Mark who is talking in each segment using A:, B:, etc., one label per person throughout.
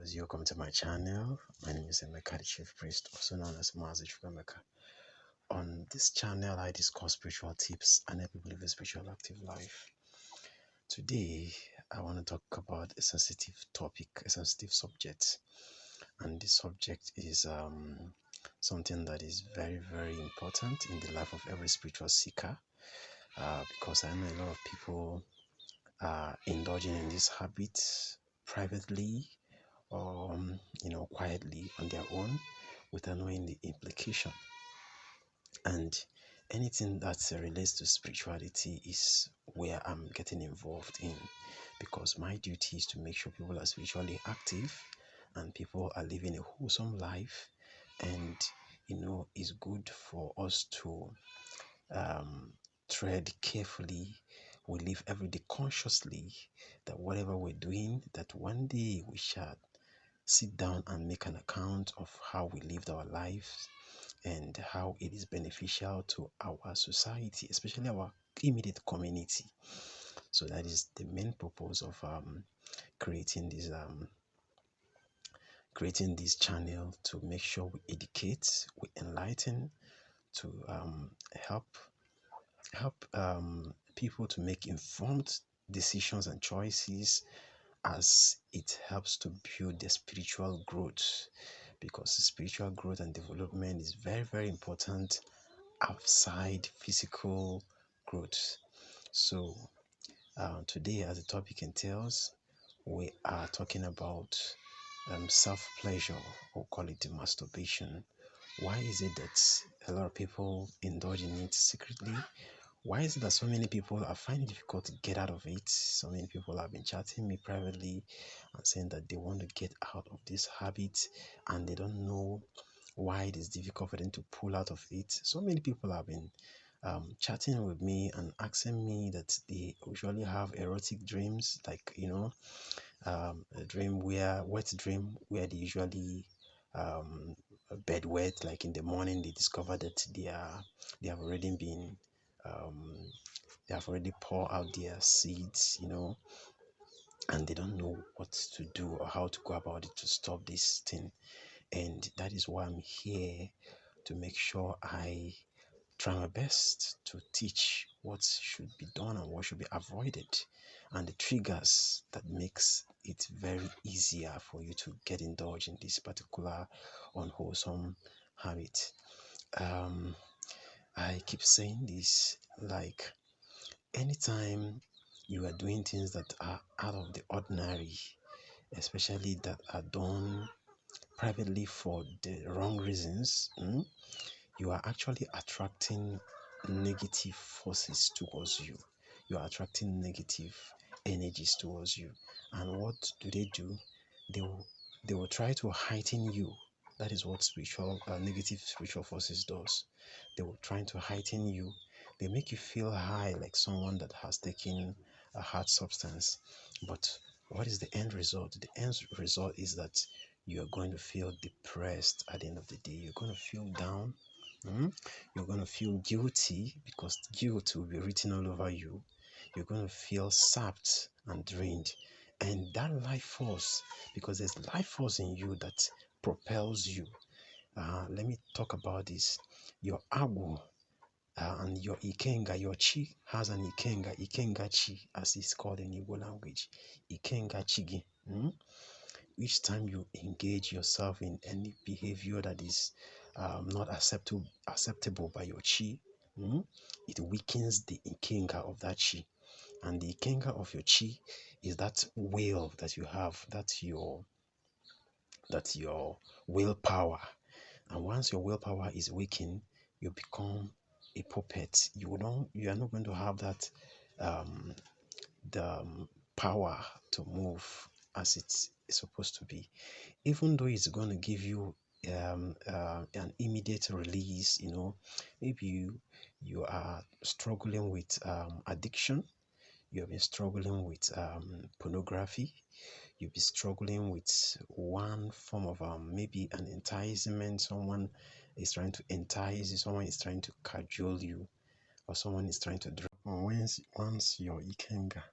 A: viewers, welcome to my channel. My name is Emeka, the Chief Priest, also known as Mazi Emeka. On this channel, I discuss spiritual tips and help people live a spiritual active life. Today, I want to talk about a sensitive topic, a sensitive subject, and this subject is something that is very, very important in the life of every spiritual seeker, because I know a lot of people are indulging in this habit privately or quietly on their own without knowing the implication. And anything that relates to spirituality is where I'm getting involved in, because my duty is to make sure people are spiritually active and people are living a wholesome life. And it's good for us to tread carefully. We live every day consciously that whatever we're doing, that one day we shall sit down and make an account of how we lived our lives and how it is beneficial to our society, especially our immediate community. So that is the main purpose of creating this channel, to make sure we educate, we enlighten, to help people to make informed decisions and choices, as it helps to build their spiritual growth, because spiritual growth and development is very, very important outside physical growth. So today, as the topic entails, we are talking about self-pleasure, or call it masturbation. Why is it that a lot of people indulge in it secretly? Why is it that so many people are finding it difficult to get out of it? So many people have been chatting me privately and saying that they want to get out of this habit and they don't know why it is difficult for them to pull out of it. So many people have been chatting with me and asking me that they usually have erotic dreams, like a wet dream where they usually bed wet, like in the morning they discover that they have already been they have already poured out their seeds, and they don't know what to do or how to go about it to stop this thing. And that is why I'm here, to make sure I try my best to teach what should be done and what should be avoided, and the triggers that makes it very easier for you to get indulged in this particular unwholesome habit. I keep saying this, like, anytime you are doing things that are out of the ordinary, especially that are done privately for the wrong reasons, you are actually attracting negative forces towards you. You are attracting negative energies towards you. And what do? They will try to heighten you. That is what negative spiritual forces does. They will try to heighten you. They make you feel high, like someone that has taken a hard substance. But what is the end result? The end result is that you are going to feel depressed at the end of the day. You're going to feel down. You're going to feel guilty, because guilt will be written all over you. You're going to feel sapped and drained. And that life force, because there's life force in you that propels you. Let me talk about this. Your Abu and your IKENGA, your Chi has an IKENGA Chi, as it's called in Igbo language. IKENGA Chigi. Each time you engage yourself in any behavior that is not acceptable by your Chi, it weakens the Ikenga of that Chi. And the Ikenga of your Chi is that will that you have, that's your willpower. And once your willpower is weakened, you become a puppet. You are not going to have that the power to move as it's supposed to be, even though it's going to give you an immediate release. Maybe you are struggling with addiction. You have been struggling with pornography. You'll be struggling with one form of maybe an enticement. Someone is trying to entice you, someone is trying to cajole you, or someone is trying to drop. Once your Ikenga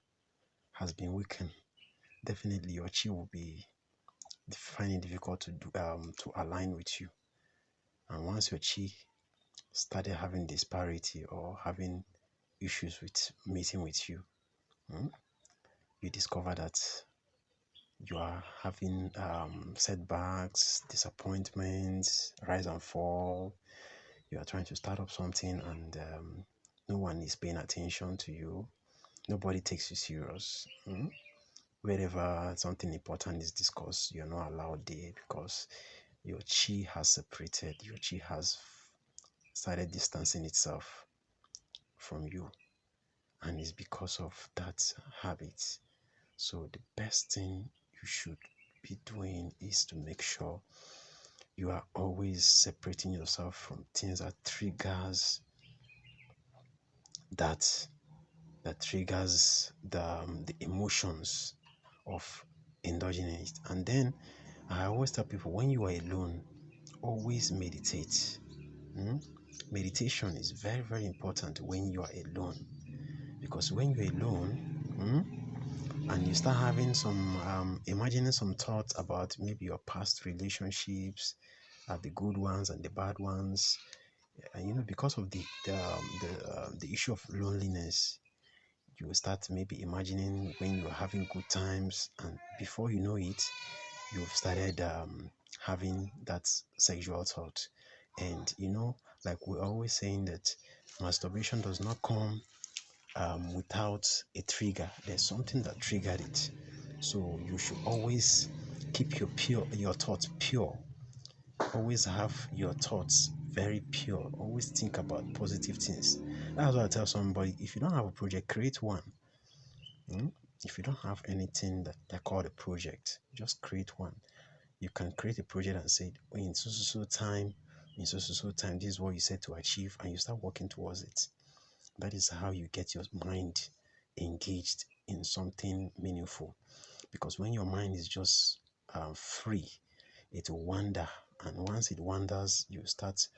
A: has been weakened, definitely your Chi will be find it difficult to align with you. And once your chi started having disparity or having issues with meeting with you, you discover that you are having setbacks, disappointments, rise and fall. You are trying to start up something and no one is paying attention to you. Nobody takes you serious. Wherever something important is discussed, you're not allowed there because your chi has separated, your chi has started distancing itself from you. And it's because of that habit. So the best thing you should be doing is to make sure you are always separating yourself from things that that triggers the emotions of indulging in it. And then I always tell people, when you are alone, always meditate. Meditation is very, very important when you are alone, because when you're alone, and you start having some imagining some thoughts about maybe your past relationships, the good ones and the bad ones, and because of the issue of loneliness, you will start maybe imagining when you're having good times, and before you know it, you've started having that sexual thought. And like we're always saying, that masturbation does not come without a trigger. There's something that triggered it. So you should always keep your thoughts pure. Always have your thoughts very pure. Always think about positive things. That's why I tell somebody, if you don't have a project, create one. If you don't have anything that they call a project, just create one. You can create a project and say, in so time, this is what you said to achieve, and you start working towards it. That is how you get your mind engaged in something meaningful. Because when your mind is just free, it will wander. And once it wanders, you start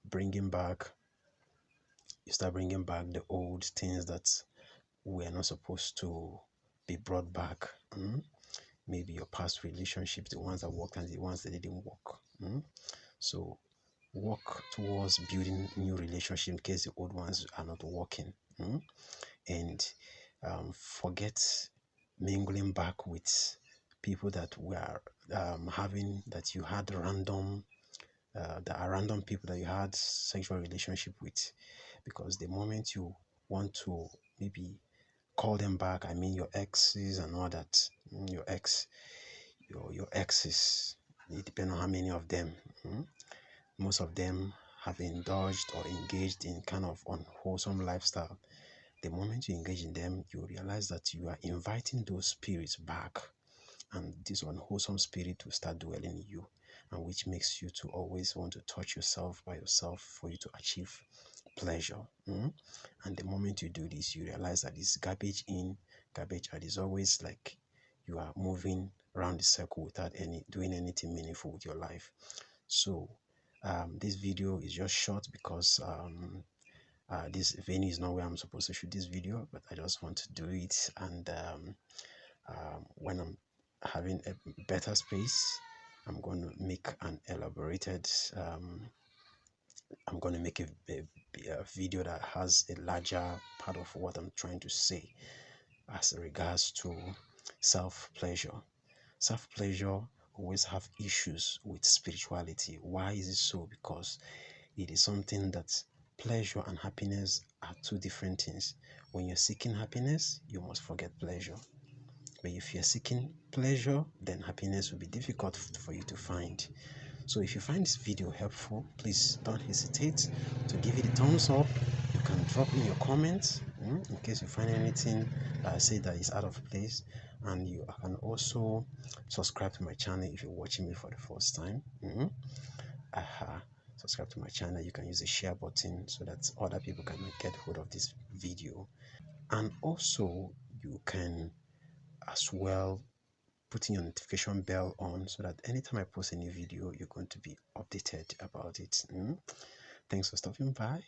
A: bringing back the old things that were not supposed to be brought back. Maybe your past relationships, the ones that worked and the ones that didn't work. So work towards building new relationships in case the old ones are not working. And forget mingling back with people that were that you had random people that you had sexual relationship with, because the moment you want to maybe call them back, I mean your exes and all that, your exes, it depends on how many of them. Most of them have indulged or engaged in kind of unwholesome lifestyle. The moment you engage in them, you realize that you are inviting those spirits back, and this unwholesome spirit will start dwelling in you, and which makes you to always want to touch yourself by yourself for you to achieve pleasure. And the moment you do this, you realize that it's garbage in, garbage out. It's always like you are moving around the circle without doing anything meaningful with your life. So this video is just short because this venue is not where I'm supposed to shoot this video, but I just want to do it. And when I'm having a better space, I'm going to make an elaborated I'm going to make a video that has a larger part of what I'm trying to say as regards to self-pleasure. Self-pleasure always have issues with spirituality. Why is it so? Because it is something that pleasure and happiness are two different things. When you're seeking happiness, you must forget pleasure. But if you're seeking pleasure, then happiness will be difficult for you to find. So if you find this video helpful, please don't hesitate to give it a thumbs up. You can drop in your comments in case you find anything that I say that is out of place. And you can also subscribe to my channel if you're watching me for the first time. Subscribe to my channel. You can use the share button so that other people can get hold of this video. And also you can as well putting your notification bell on so that anytime I post a new video, you're going to be updated about it. Thanks for stopping by.